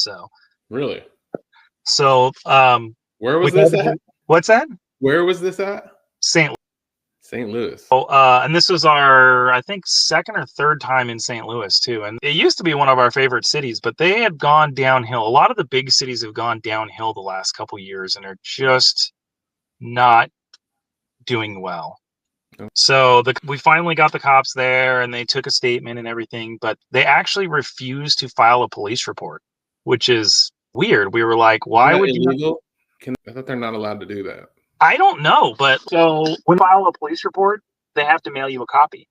So Really? So where was this at? What's that? Where was this at? St. Louis. And this was our, I think, second or third time in St. Louis too. And it used to be one of our favorite cities, but they had gone downhill. A lot of the big cities have gone downhill the last couple of years and are just not doing well. So we finally got the cops there and they took a statement and everything, but they actually refused to file a police report, which is weird. We were like, why would illegal? I thought they're not allowed to do that. I don't know, but so when you file a police report, they have to mail you a copy.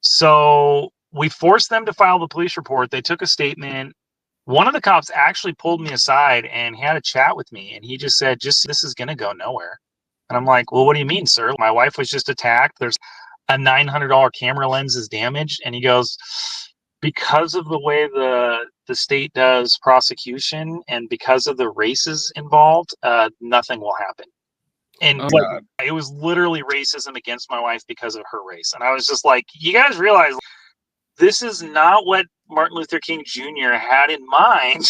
So we forced them to file the police report. They took a statement. One of the cops actually pulled me aside and had a chat with me. And he just said, this is going to go nowhere. And I'm like, well, what do you mean, sir? My wife was just attacked. There's a $900 camera lens is damaged. And he goes, because of the way the state does prosecution and because of the races involved, nothing will happen. And it was literally racism against my wife because of her race. And I was just like, you guys realize this is not what Martin Luther King Jr. had in mind.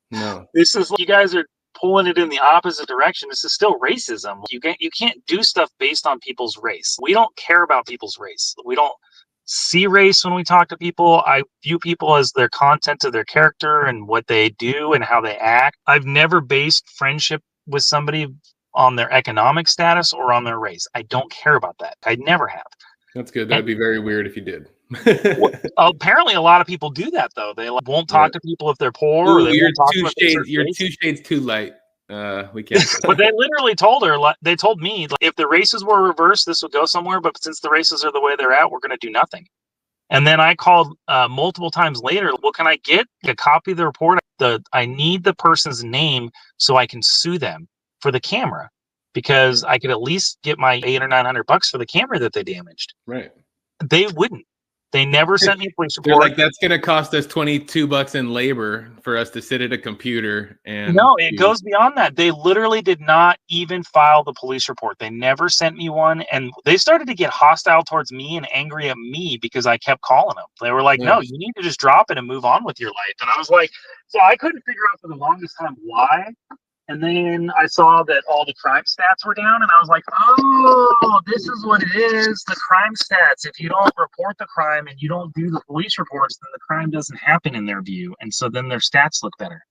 No. This is, you guys are pulling it in the opposite direction. This is still racism. You can't do stuff based on people's race. We don't care about people's race. We don't see race when we talk to people. I view people as their content of their character and what they do and how they act. I've never based friendship with somebody on their economic status or on their race. I don't care about that. I never have. That's good. That'd be very weird if you did. Well, apparently a lot of people do that though. They won't talk to people if they're poor. Ooh, or they you're won't talk two to shades. You're 2 shades too light. We can't. But they literally told her. They told me, like, if the races were reversed, this would go somewhere. But since the races are the way they're at, we're going to do nothing. And then I called multiple times later. Well, can I get a copy of the report? I need the person's name so I can sue them for the camera, because I could at least get my $800 or $900 for the camera that they damaged. Right. They wouldn't. They never sent me a police report. They're like, that's going to cost us $22 in labor for us to sit at a computer. And no, it goes beyond that. They literally did not even file the police report. They never sent me one. And they started to get hostile towards me and angry at me because I kept calling them. They were like, no, you need to just drop it and move on with your life. And I was like, so I couldn't figure out for the longest time why. And then I saw that all the crime stats were down, and I was like, oh, this is what it is, the crime stats. If you don't report the crime and you don't do the police reports, then the crime doesn't happen in their view. And so then their stats look better.